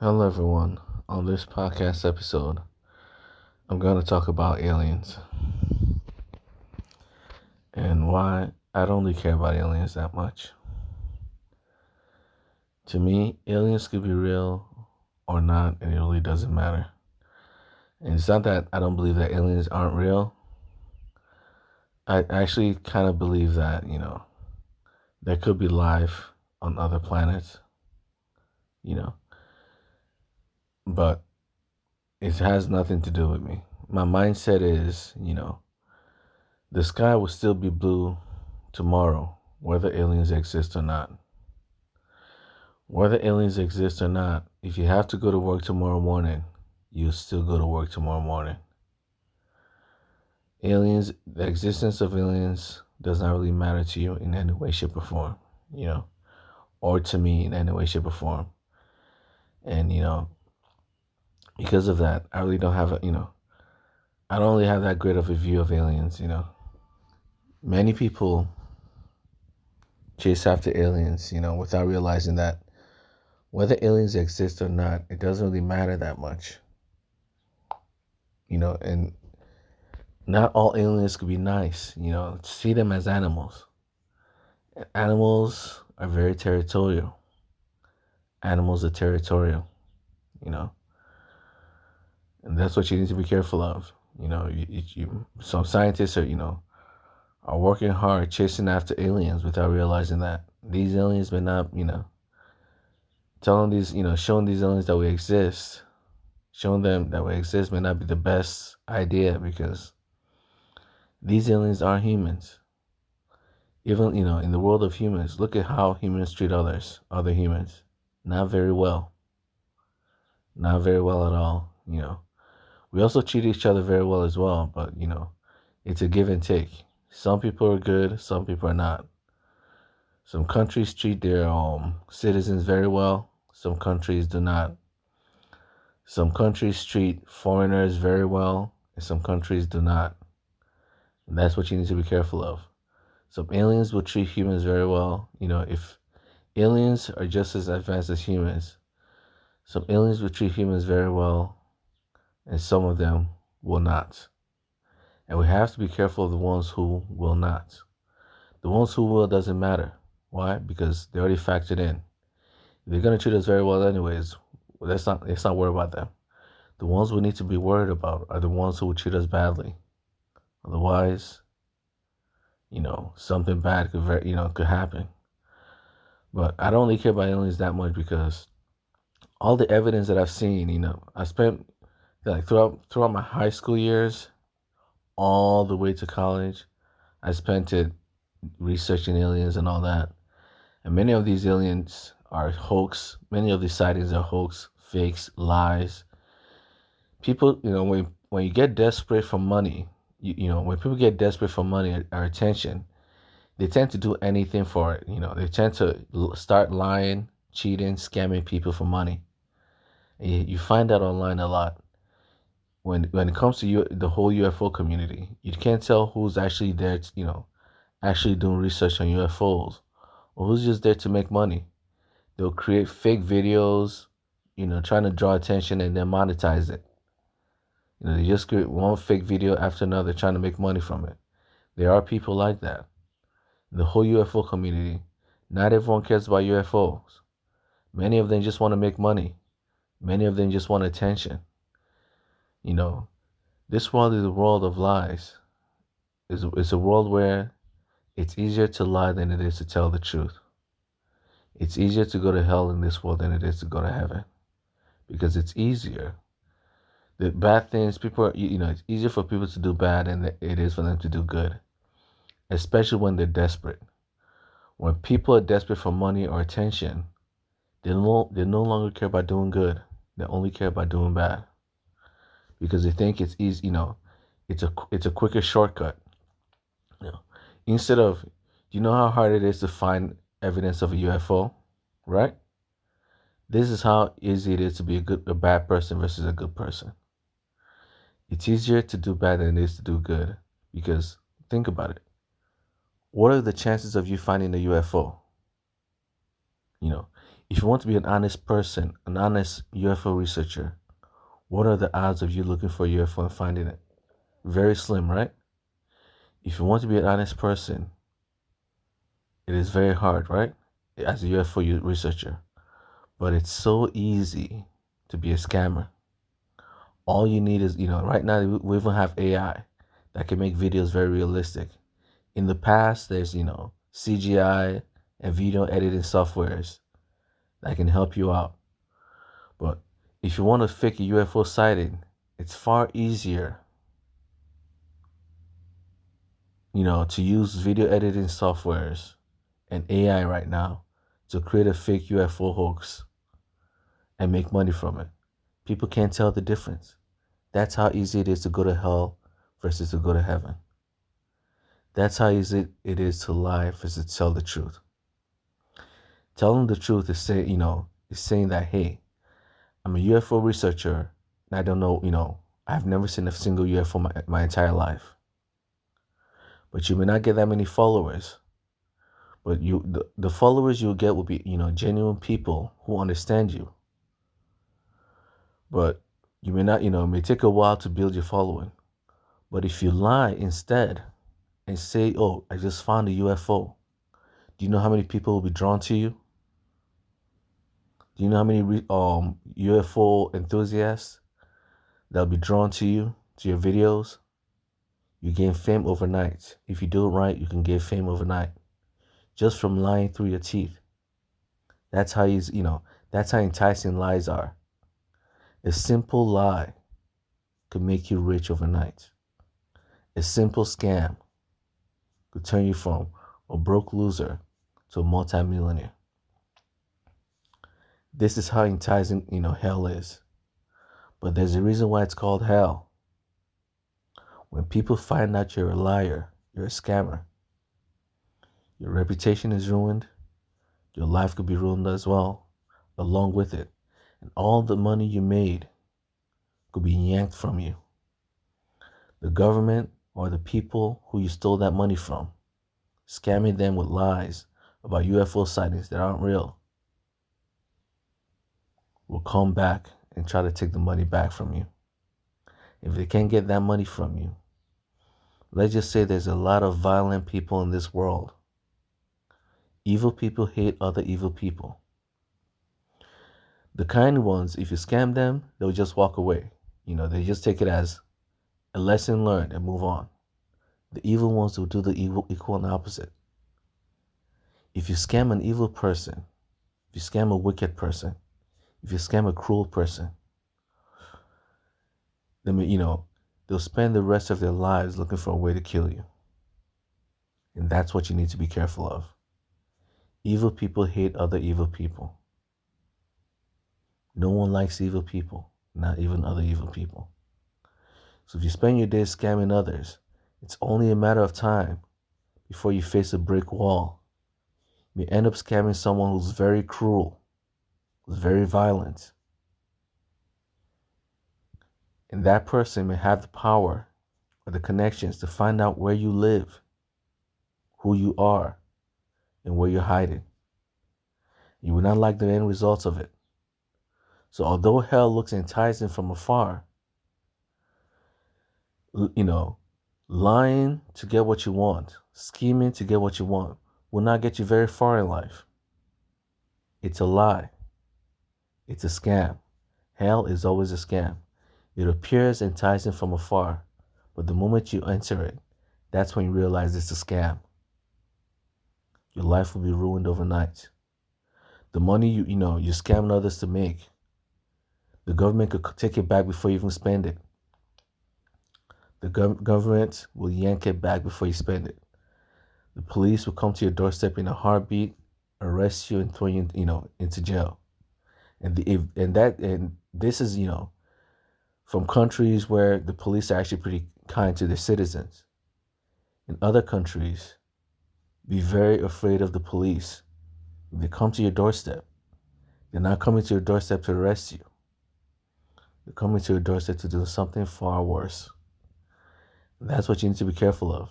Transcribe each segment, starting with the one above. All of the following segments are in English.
Hello, everyone. On this podcast episode, I'm going to talk about aliens and why I don't really care about aliens that much. To me, aliens could be real or not, and it really doesn't matter. And it's not that I don't believe that aliens aren't real. I actually kind of believe that, there could be life on other planets, you know, but it has nothing to do with me. My mindset is, the sky will still be blue tomorrow, whether aliens exist or not. Whether aliens exist or not, if you have to go to work tomorrow morning, you'll still go to work tomorrow morning. The existence of aliens does not really matter to you in any way, shape, or form, or to me in any way, shape, or form. And, because of that, I really don't have I don't really have that great of a view of aliens. Many people chase after aliens, without realizing that whether aliens exist or not, it doesn't really matter that much. And not all aliens could be nice, see them as animals. Animals are very territorial. Animals are territorial, you know, and that's what you need to be careful of. Some scientists are working hard chasing after aliens without realizing that these aliens may not, showing these aliens that we exist, showing them that we exist may not be the best idea because these aliens are humans. Even, in the world of humans, look at how humans treat other humans. Not very well. Not very well at all. We also treat each other very well as well, but, it's a give and take. Some people are good, some people are not. Some countries treat their citizens very well, some countries do not. Some countries treat foreigners very well, and some countries do not. And that's what you need to be careful of. Some aliens will treat humans very well. If aliens are just as advanced as humans, some aliens will treat humans very well, and some of them will not. And we have to be careful of the ones who will not. The ones who will doesn't matter. Why? Because they already factored in. If they're gonna treat us very well anyways, let's not worry about them. The ones we need to be worried about are the ones who will treat us badly. Otherwise, something bad could happen. But I don't really care about aliens that much because all the evidence that I've seen, I spent like throughout my high school years, all the way to college, I spent it researching aliens and all that. And many of these aliens are hoax. Many of these sightings are hoax, fakes, lies. People, when you get desperate for money, when people get desperate for money or attention, they tend to do anything for it. They tend to start lying, cheating, scamming people for money. And you find that online a lot. When it comes to the whole UFO community, you can't tell who's actually there, actually doing research on UFOs, or who's just there to make money. They'll create fake videos, trying to draw attention and then monetize it. They just create one fake video after another trying to make money from it. There are people like that. The whole UFO community, not everyone cares about UFOs. Many of them just want to make money. Many of them just want attention. This world is a world of lies. It's a world where it's easier to lie than it is to tell the truth. It's easier to go to hell in this world than it is to go to heaven. Because it's easier. The bad things, it's easier for people to do bad than it is for them to do good. Especially when they're desperate. When people are desperate for money or attention, they no longer care about doing good. They only care about doing bad. Because they think it's easy, it's a quicker shortcut. Instead of, you know how hard it is to find evidence of a UFO, right? This is how easy it is to be a bad person versus a good person. It's easier to do bad than it is to do good. Because think about it. What are the chances of you finding a UFO? If you want to be an honest person, an honest UFO researcher, what are the odds of you looking for a UFO and finding it? Very slim, right? If you want to be an honest person, it is very hard, right? As a UFO researcher. But it's so easy to be a scammer. All you need is, right now we even have AI that can make videos very realistic. In the past, there's, CGI and video editing softwares that can help you out. But if you want to fake a UFO sighting, it's far easier, to use video editing softwares and AI right now to create a fake UFO hoax and make money from it. People can't tell the difference. That's how easy it is to go to hell versus to go to heaven. That's how easy it is to lie versus to tell the truth. Telling the truth is saying that, hey, I'm a UFO researcher and I don't know, I've never seen a single UFO my entire life. But you may not get that many followers. But the followers you'll get will be, genuine people who understand you. But you may not, it may take a while to build your following. But if you lie instead and say, oh, I just found a UFO, do you know how many people will be drawn to you? Do you know how many UFO enthusiasts that'll be drawn to you, to your videos? You gain fame overnight. If you do it right, you can gain fame overnight. Just from lying through your teeth. That's how that's how enticing lies are. A simple lie could make you rich overnight. A simple scam could turn you from a broke loser to a multimillionaire. This is how enticing, hell is. But there's a reason why it's called hell. When people find out you're a liar, you're a scammer, your reputation is ruined, your life could be ruined as well, along with it. And all the money you made could be yanked from you. The government or the people who you stole that money from, scamming them with lies about UFO sightings that aren't real, will come back and try to take the money back from you. If they can't get that money from you, let's just say there's a lot of violent people in this world. Evil people hate other evil people. The kind ones, if you scam them, they'll just walk away. They just take it as a lesson learned and move on. The evil ones will do the equal and opposite. If you scam an evil person, if you scam a wicked person, if you scam a cruel person, then they'll spend the rest of their lives looking for a way to kill you. And that's what you need to be careful of. Evil people hate other evil people. No one likes evil people, not even other evil people. So if you spend your days scamming others, it's only a matter of time before you face a brick wall. You end up scamming someone who's very cruel, who's very violent. And that person may have the power or the connections to find out where you live, who you are, and where you're hiding. You will not like the end results of it. So although hell looks enticing from afar, lying to get what you want, scheming to get what you want, will not get you very far in life. It's a lie. It's a scam. Hell is always a scam. It appears enticing from afar, but the moment you enter it, that's when you realize it's a scam. Your life will be ruined overnight. The money you scam others to make, the government could take it back before you even spend it. The government will yank it back before you spend it. The police will come to your doorstep in a heartbeat, arrest you, and throw you, into jail. And this is, from countries where the police are actually pretty kind to their citizens. In other countries, be very afraid of the police. If they come to your doorstep, they're not coming to your doorstep to arrest you. They're coming to your doorstep to do something far worse. And that's what you need to be careful of.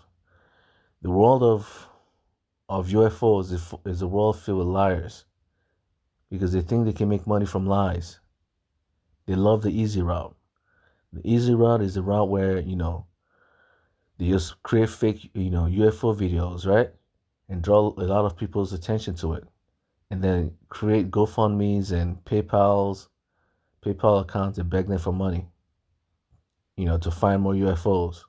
The world of UFOs is a world filled with liars. because they think they can make money from lies. They love the easy route. The easy route is the route where, they just create fake, UFO videos, right? And draw a lot of people's attention to it. And then create GoFundMe's and PayPal accounts and beg them for money, to find more UFOs.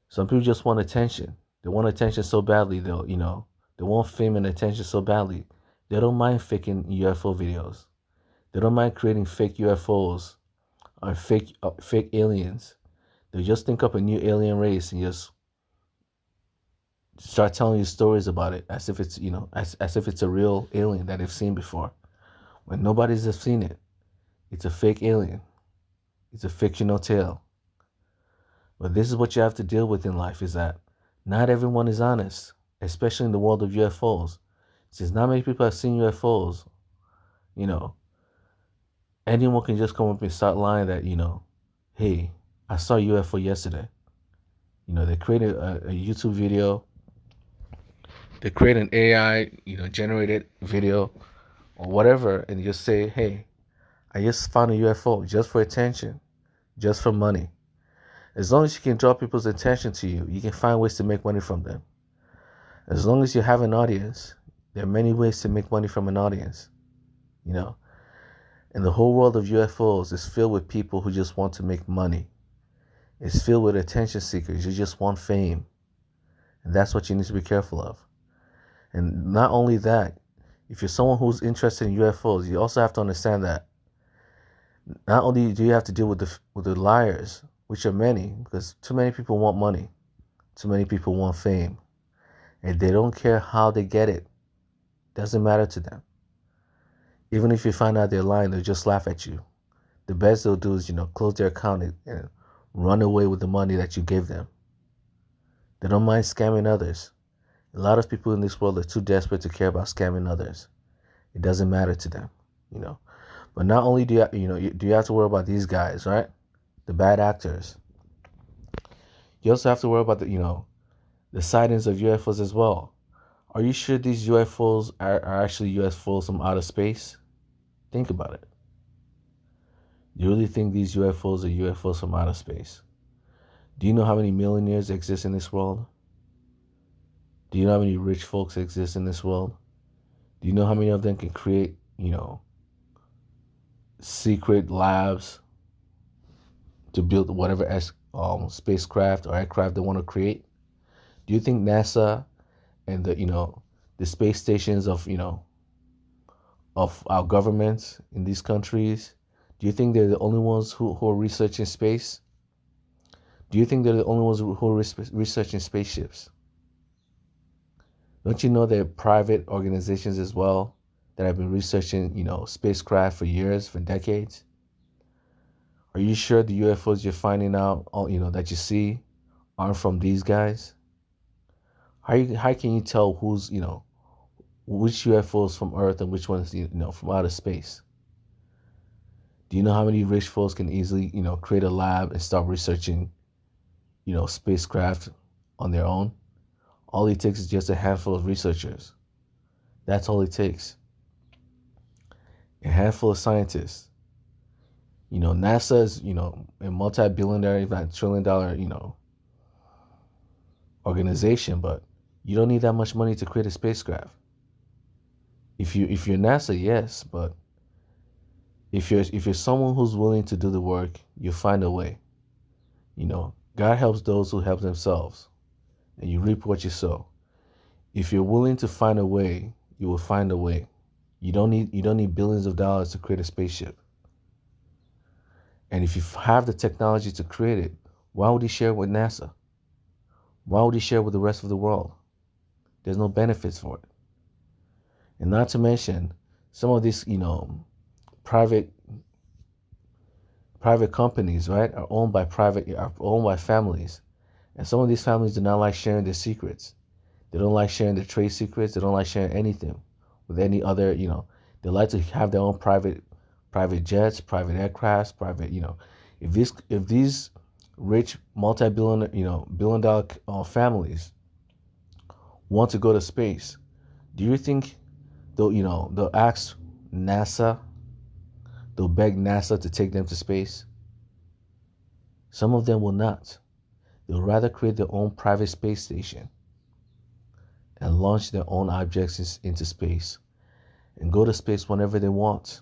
Some people just want attention. They want attention so badly, they want fame and attention so badly. They don't mind faking UFO videos. They don't mind creating fake UFOs or fake aliens. They just think up a new alien race and just start telling you stories about it as if it's, as if it's a real alien that they've seen before. When nobody's have seen it, it's a fake alien. It's a fictional tale. But this is what you have to deal with in life, is that not everyone is honest, especially in the world of UFOs. Since not many people have seen UFOs, anyone can just come up and start lying that, hey, I saw a UFO yesterday. They created a YouTube video. They create an AI, generated video or whatever, and just say, hey, I just found a UFO just for attention, just for money. As long as you can draw people's attention to you, you can find ways to make money from them. As long as you have an audience, there are many ways to make money from an audience, And the whole world of UFOs is filled with people who just want to make money. It's filled with attention seekers who just want fame. And that's what you need to be careful of. And not only that, if you're someone who's interested in UFOs, you also have to understand that not only do you have to deal with the liars, which are many, because too many people want money, too many people want fame, and they don't care how they get it. Doesn't matter to them. Even if you find out they're lying, they'll just laugh at you. The best they'll do is, close their account and run away with the money that you gave them. They don't mind scamming others. A lot of people in this world are too desperate to care about scamming others. It doesn't matter to them, But not only do you have to worry about these guys, right? The bad actors. You also have to worry about the sightings of UFOs as well. Are you sure these UFOs are actually UFOs from outer space? Think about it. Do you really think these UFOs are UFOs from outer space? Do you know how many millionaires exist in this world? Do you know how many rich folks exist in this world? Do you know how many of them can create, secret labs to build whatever spacecraft or aircraft they want to create? Do you think NASA and the space stations of our governments in these countries, do you think they're the only ones who are researching space? Do you think they're the only ones who are researching spaceships? Don't you know there are private organizations as well that have been researching, spacecraft for years, for decades? Are you sure the UFOs you're finding out, that you see, aren't from these guys? How can you tell who's, which UFOs from Earth and which ones, from outer space? Do you know how many rich folks can easily, create a lab and start researching, spacecraft on their own? All it takes is just a handful of researchers. That's all it takes. A handful of scientists. NASA is, a multi-billion-dollar, if not trillion-dollar, organization, but you don't need that much money to create a spacecraft. If you're NASA, yes, but if you're someone who's willing to do the work, you'll find a way. God helps those who help themselves, and you reap what you sow. If you're willing to find a way, you will find a way. You don't need billions of dollars to create a spaceship. And if you have the technology to create it, why would you share it with NASA? Why would you share it with the rest of the world? There's no benefits for it. And not to mention, some of these, private companies, right, are owned by families. And some of these families do not like sharing their secrets. They don't like sharing their trade secrets. They don't like sharing anything with any other, they like to have their own private jets, private aircrafts, private, if these rich billion-dollar families want to go to space, do you think they'll ask NASA, they'll beg NASA to take them to space. Some of them will not. They'll rather create their own private space station and launch their own objects into space and go to space whenever they want.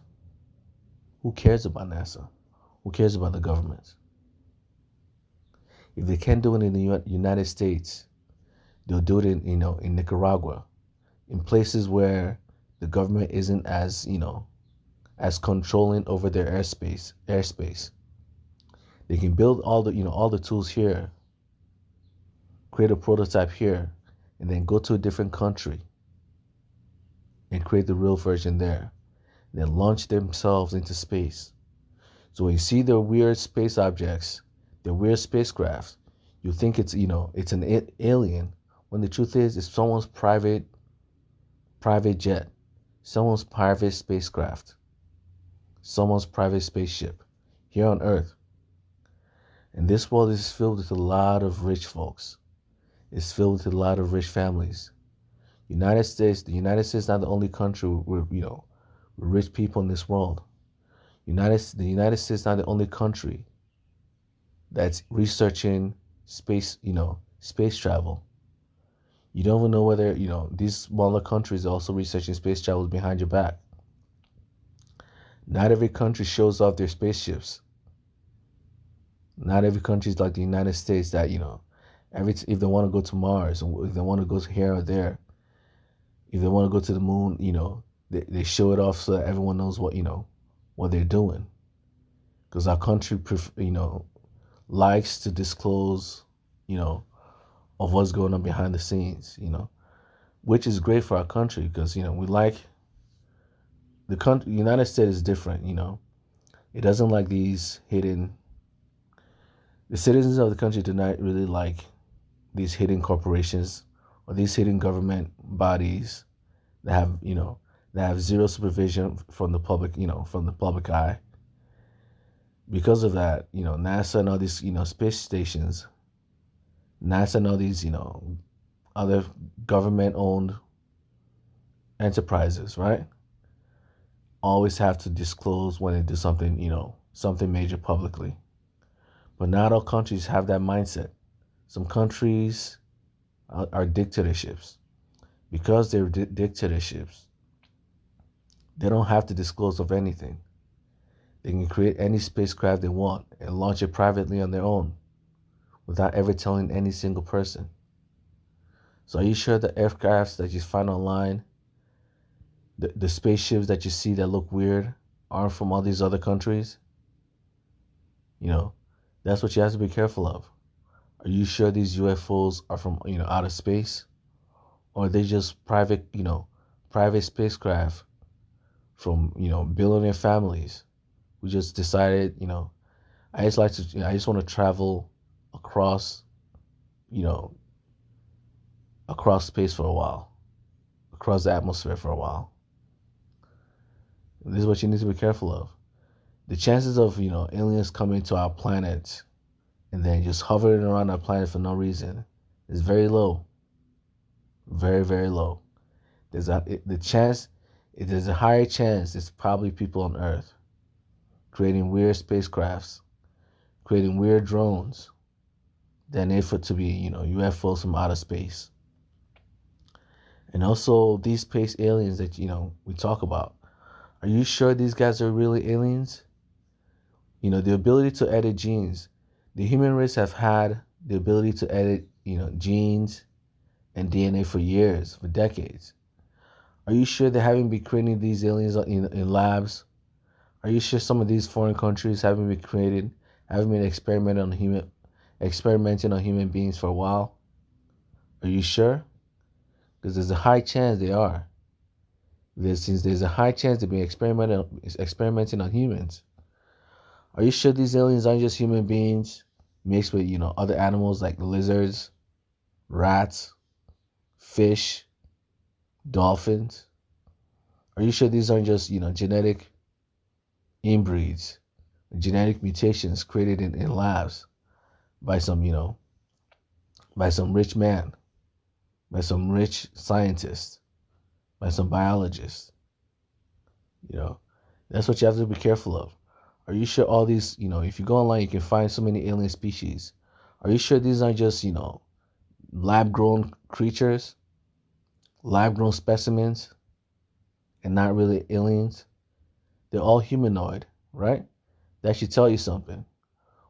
Who cares about NASA? Who cares about the government? If they can't do it in the United States, they'll do it in Nicaragua, in places where the government isn't as controlling over their airspace. They can build all the tools here, create a prototype here, and then go to a different country and create the real version there, and then launch themselves into space. So when you see their weird space objects, their weird spacecraft, you think it's an alien, when the truth is it's someone's private jet, someone's private spacecraft, someone's private spaceship here on Earth. And this world is filled with a lot of rich folks. It's filled with a lot of rich families. The United States is not the only country with rich people in this world. The United States is not the only country that's researching space travel. You don't even know whether, these smaller countries are also researching space travel behind your back. Not every country shows off their spaceships. Not every country is like the United States that, if they want to go to Mars, or if they want to go here or there, if they want to go to the moon, they show it off so that everyone knows what they're doing. Because our country, likes to disclose, of what's going on behind the scenes, which is great for our country because, we like the country. The United States is different, it doesn't like these hidden, the citizens of the country do not really like these hidden corporations or these hidden government bodies that have zero supervision from the public eye. Because of that, NASA and all these, space stations, NASA and all these, other government-owned enterprises, right? Always have to disclose when they do something, something major publicly. But not all countries have that mindset. Some countries are dictatorships. Because they're dictatorships, they don't have to disclose of anything. They can create any spacecraft they want and launch it privately on their own without ever telling any single person. So are you sure the aircrafts that you find online, the spaceships that you see that look weird, aren't from all these other countries? That's what you have to be careful of. Are you sure these UFOs are from, outer space? Or are they just private spacecraft from, billionaire families who just decided, I just want to travel across space for a while, across the atmosphere for a while. And this is what you need to be careful of. The chances of, aliens coming to our planet and then just hovering around our planet for no reason is very low. Very, very low. There's a higher chance it's probably people on Earth creating weird spacecrafts, creating weird drones than if it to be, UFOs from outer space. And also these space aliens that, we talk about. Are you sure these guys are really aliens? The ability to edit genes. The human race have had the ability to edit, genes and DNA for years, for decades. Are you sure they haven't been creating these aliens in labs? Are you sure some of these foreign countries haven't been experimenting on human beings for a while? Are you sure? Because there's a high chance they are. Since there's a high chance they've been experimenting on humans. Are you sure these aliens aren't just human beings mixed with, other animals like lizards, rats, fish, dolphins? Are you sure these aren't just, genetic inbreeds, genetic mutations created in labs by some rich man, by some rich scientist? by some biologists. You know, that's what you have to be careful of. Are you sure all these, if you go online, you can find so many alien species. Are you sure these aren't just, lab grown creatures, lab grown specimens, and not really aliens? They're all humanoid, right? That should tell you something.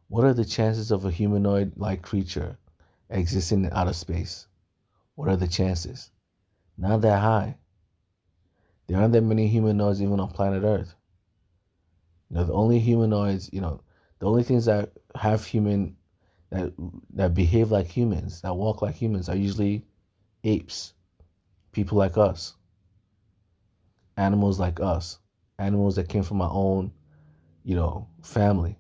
What are the chances of a humanoid like creature existing in outer space? What are the chances? Not that high. There aren't that many humanoids even on planet Earth. The only humanoids, the only things that have human that that behave like humans, that walk like humans, are usually apes, people like us, animals like us, animals that came from our own, family,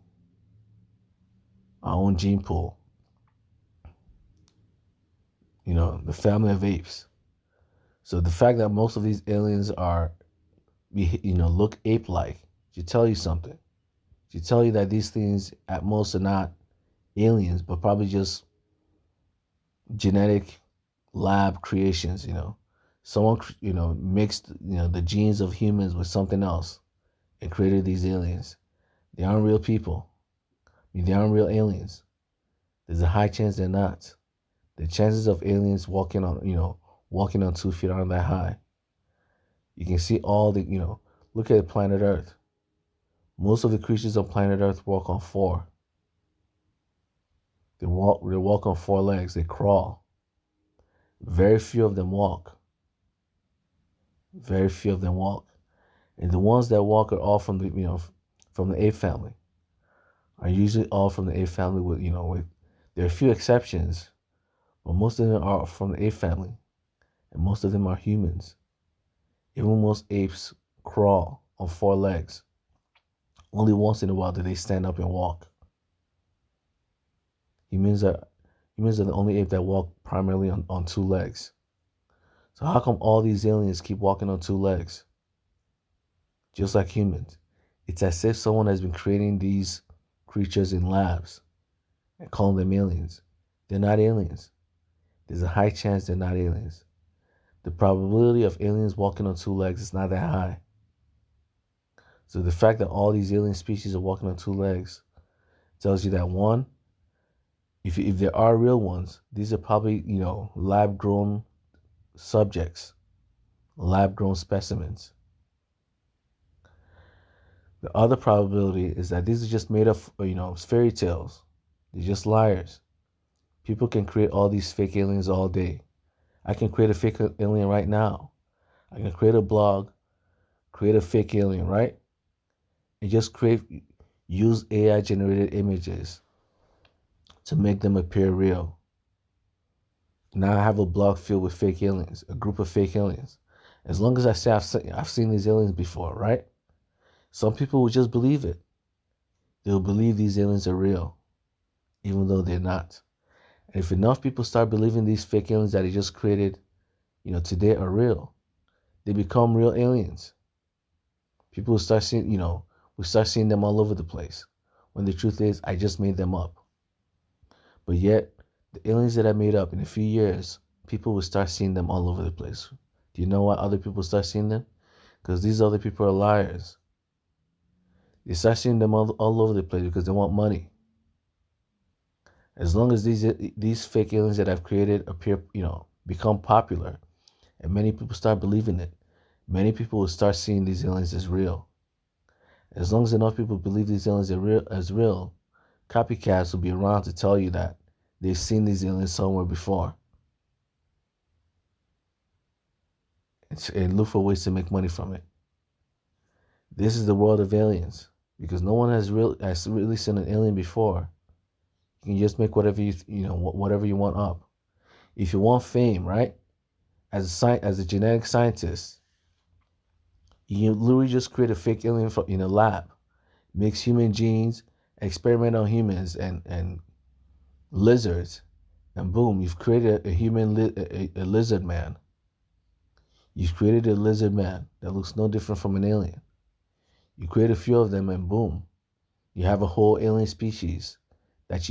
our own gene pool, the family of apes. So the fact that most of these aliens are, look ape-like should tell you something. Should tell you that these things at most are not aliens, but probably just genetic lab creations. Someone, mixed, the genes of humans with something else and created these aliens. They aren't real people. I mean, they aren't real aliens. There's a high chance they're not. The chances of aliens walking on 2 feet aren't that high. You can see all the, look at planet Earth. Most of the creatures on planet Earth walk on four. They walk on 4 legs. They crawl. Very few of them walk. Very few of them walk. And the ones that walk are all from from the ape family. Are usually all from the ape family with there are a few exceptions, but most of them are from the ape family. And most of them are humans. Even most apes crawl on 4 legs. Only once in a while do they stand up and walk. Humans are the only ape that walk primarily on 2 legs. So how come all these aliens keep walking on 2 legs? Just like humans. It's as if someone has been creating these creatures in labs and calling them aliens. They're not aliens. There's a high chance they're not aliens. The probability of aliens walking on 2 legs is not that high. So the fact that all these alien species are walking on 2 legs tells you that, one, if there are real ones, these are probably, lab-grown subjects, lab-grown specimens. The other probability is that these are just made up, fairy tales. They're just liars. People can create all these fake aliens all day. I can create a fake alien right now. I can create a blog, create a fake alien, right? And just use AI generated images to make them appear real. Now I have a blog filled with fake aliens, a group of fake aliens. As long as I say I've seen these aliens before, right? Some people will just believe it. They'll believe these aliens are real, even though they're not. And if enough people start believing these fake aliens that he just created, today are real, they become real aliens. People will start seeing, we start seeing them all over the place. When the truth is, I just made them up. But yet, the aliens that I made up, in a few years, people will start seeing them all over the place. Do you know why other people start seeing them? Because these other people are liars. They start seeing them all over the place because they want money. As long as these fake aliens that I've created appear, become popular, and many people start believing it, many people will start seeing these aliens as real. As long as enough people believe these aliens are real, copycats will be around to tell you that they've seen these aliens somewhere before, and look for ways to make money from it. This is the world of aliens, because no one has really seen an alien before. You can just make whatever whatever you want up. If you want fame, right? As a genetic scientist, you literally just create a fake alien in a lab, mix human genes, experiment on humans and lizards, and boom, you've created a lizard man. You've created a lizard man that looks no different from an alien. You create a few of them, and boom, you have a whole alien species that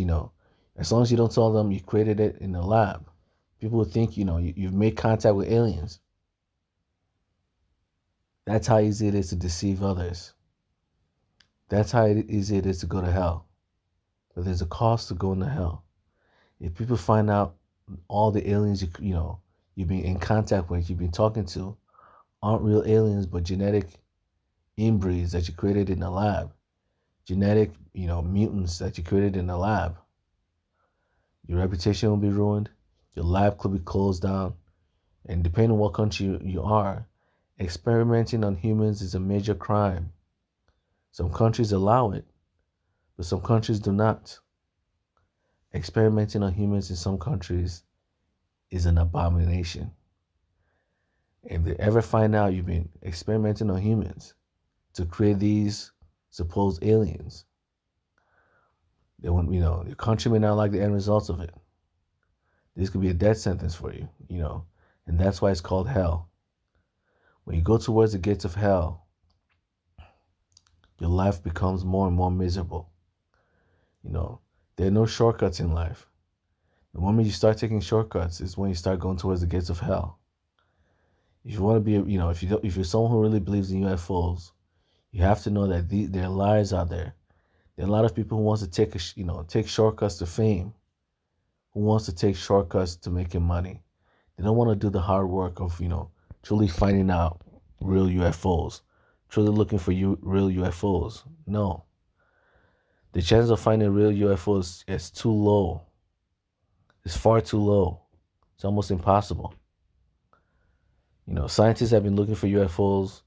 as long as you don't tell them you created it in the lab, people will think you've made contact with aliens. That's how easy it is to deceive others. That's how easy it is to go to hell. But there's a cost to going to hell. If people find out all the aliens you've been in contact with, you've been talking to, aren't real aliens but genetic inbreeds that you created in a lab, genetic mutants that you created in a lab, your reputation will be ruined. Your lab could be closed down, and depending on what country you are, experimenting on humans is a major crime. Some countries allow it, but some countries do not. Experimenting on humans in some countries is an abomination. If they ever find out you've been experimenting on humans to create these supposed aliens, they want, your country may not like the end results of it. This could be a death sentence for you, and that's why it's called hell. When you go towards the gates of hell, your life becomes more and more miserable. There are no shortcuts in life. The moment you start taking shortcuts is when you start going towards the gates of hell. If you want to be, if you're someone who really believes in UFOs, you have to know that there are lies out there. There are a lot of people who wants to take shortcuts to fame, who wants to take shortcuts to making money. They don't want to do the hard work of, truly finding out real UFOs, truly looking for real UFOs. No. The chance of finding real UFOs is too low. It's far too low. It's almost impossible. Scientists have been looking for UFOs,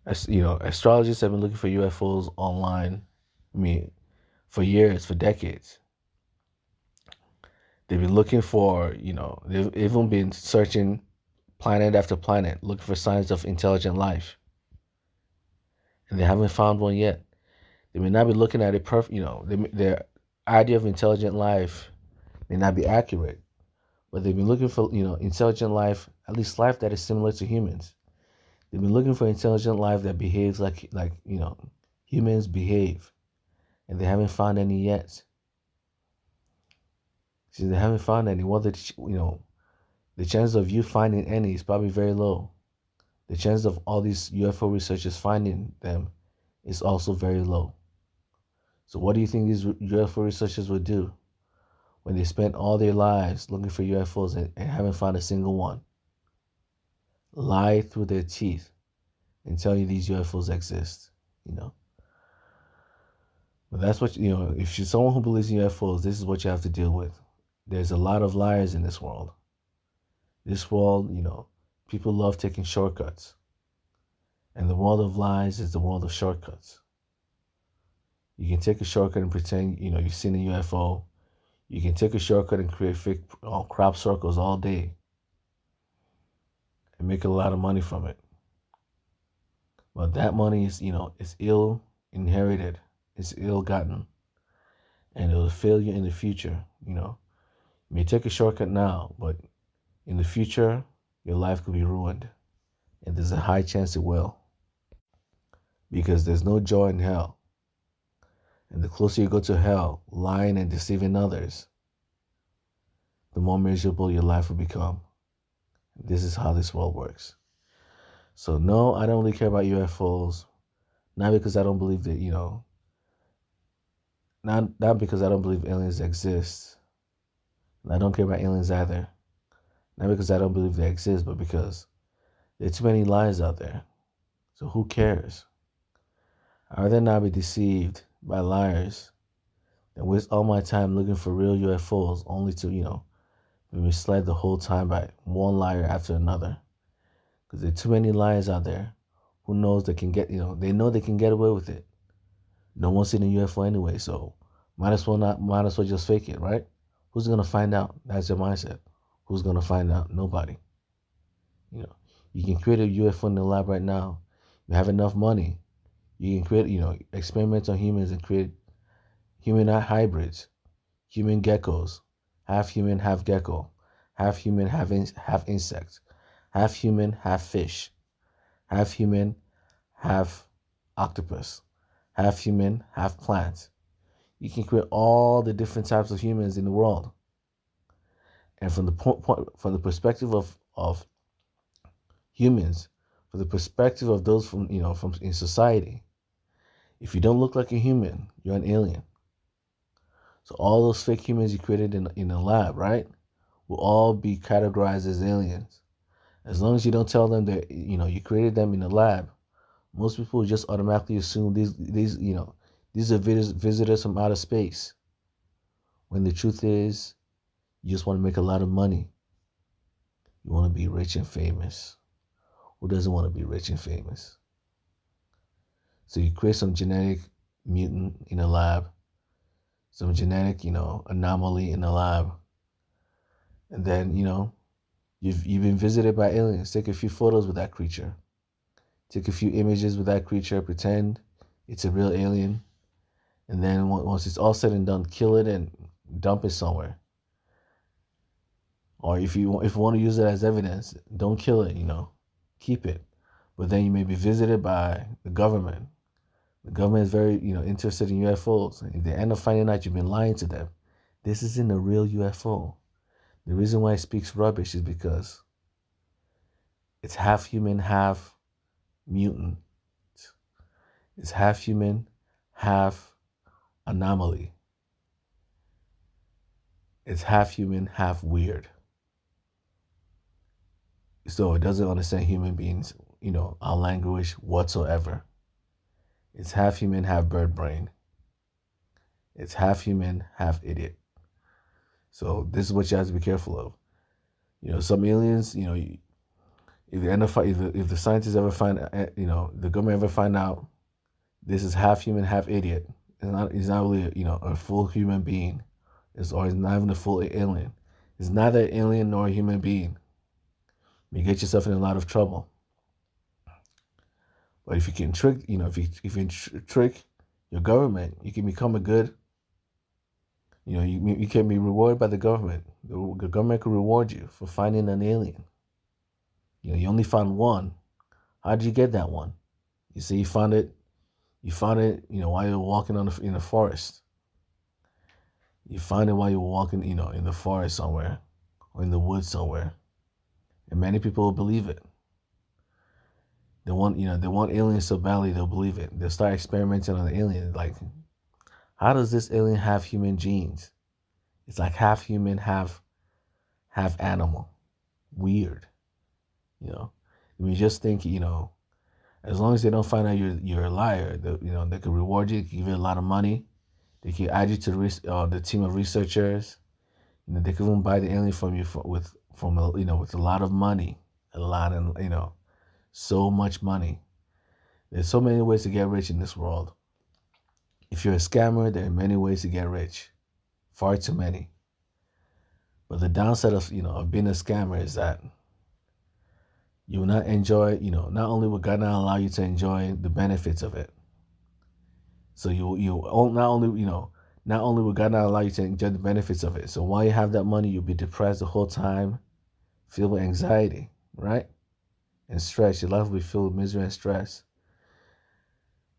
astrologists have been looking for UFOs online, for years, for decades. They've been looking for, they've even been searching planet after planet, looking for signs of intelligent life. And they haven't found one yet. They may not be looking at it their idea of intelligent life may not be accurate. But they've been looking for, intelligent life, at least life that is similar to humans. They've been looking for intelligent life that behaves like humans behave. And they haven't found any yet. See, they haven't found any. Well, the chance of you finding any is probably very low. The chance of all these UFO researchers finding them is also very low. So what do you think these UFO researchers would do when they spent all their lives looking for UFOs and haven't found a single one? Lie through their teeth and tell you these UFOs exist, But that's what, if you're someone who believes in UFOs, this is what you have to deal with. There's a lot of liars in this world. This world, people love taking shortcuts. And the world of lies is the world of shortcuts. You can take a shortcut and pretend, you've seen a UFO. You can take a shortcut and create fake crop circles all day and make a lot of money from it. But that money is, is ill inherited, it's ill gotten, and it'll fail you in the future. You may take a shortcut now, but in the future, your life could be ruined, and there's a high chance it will, because there's no joy in hell. And the closer you go to hell, lying and deceiving others, the more miserable your life will become. This is how this world works. So no, I don't really care about UFOs. Not because I don't believe that, not because I don't believe aliens exist. And I don't care about aliens either. Not because I don't believe they exist, but because there are too many lies out there. So who cares? I'd rather not be deceived by liars than waste all my time looking for real UFOs only to, be misled the whole time by one liar after another. Because there are too many liars out there who knows they can get, they know they can get away with it. No one's seen a UFO anyway, so might as well just fake it, right? Who's gonna find out? That's your mindset. Who's gonna find out? Nobody. You can create a UFO in the lab right now. You have enough money. You can create, experiments on humans and create human hybrids, human geckos, half human, half gecko, half human, half insect, half human, half fish, half human, half octopus, half human, half plant. You can create all the different types of humans in the world. And from the perspective of humans, for the perspective of those from from in society. If you don't look like a human, you're an alien. So all those fake humans you created in a lab, right, will all be categorized as aliens. As long as you don't tell them that you created them in a lab, most people just automatically assume these are visitors from outer space. When the truth is, you just want to make a lot of money. You want to be rich and famous. Who doesn't want to be rich and famous? So you create some genetic mutant in a lab, some genetic, anomaly in the lab. And then, you've been visited by aliens. Take a few photos with that creature. Take a few images with that creature, pretend it's a real alien. And then once it's all said and done, kill it and dump it somewhere. Or if you want to use it as evidence, don't kill it, keep it. But then you may be visited by the government. The government is very, interested in UFOs. And if they end up finding out you've been lying to them, this isn't a real UFO. The reason why it speaks rubbish is because it's half human, half mutant. It's half human, half anomaly. It's half human, half weird. So it doesn't understand human beings, our language whatsoever. It's half human, half bird brain. It's half human, half idiot. So this is what you have to be careful of. Some aliens, if they end up, if the scientists ever find, the government ever find out this is half human, half idiot, it's not really, a full human being, or it's not even a full alien. It's neither an alien nor a human being. You get yourself in a lot of trouble. But if you can trick, if you can trick your government, you can become a good. You can be rewarded by the government. The government can reward you for finding an alien. You only found one. How did you get that one? You say you found it. You found it, while you were walking in the forest. You find it while you were walking, in the forest somewhere, or in the woods somewhere, and many people will believe it. They want aliens so badly they'll believe it. They'll start experimenting on the alien. Like, how does this alien have human genes? It's like half human, half animal. Weird. Just think, as long as they don't find out you're a liar, they can reward you, give you a lot of money. They can add you to the team of researchers. They can even buy the alien from you with a lot of money, so much money. There's so many ways to get rich in this world. If you're a scammer, there are many ways to get rich, far too many. But the downside of being a scammer is that you will not enjoy, not only will God not allow you to enjoy the benefits of it. So not only will God not allow you to enjoy the benefits of it. So while you have that money, you'll be depressed the whole time, filled with anxiety, right? And stress. Your life will be filled with misery and stress.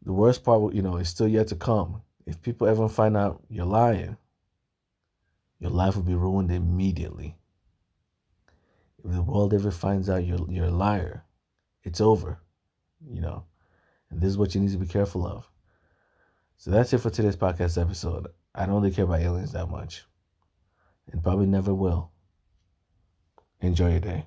The worst part, is still yet to come. If people ever find out you're lying, your life will be ruined immediately. If the world ever finds out you're a liar, it's over, And this is what you need to be careful of. So that's it for today's podcast episode. I don't really care about aliens that much, and probably never will. Enjoy your day.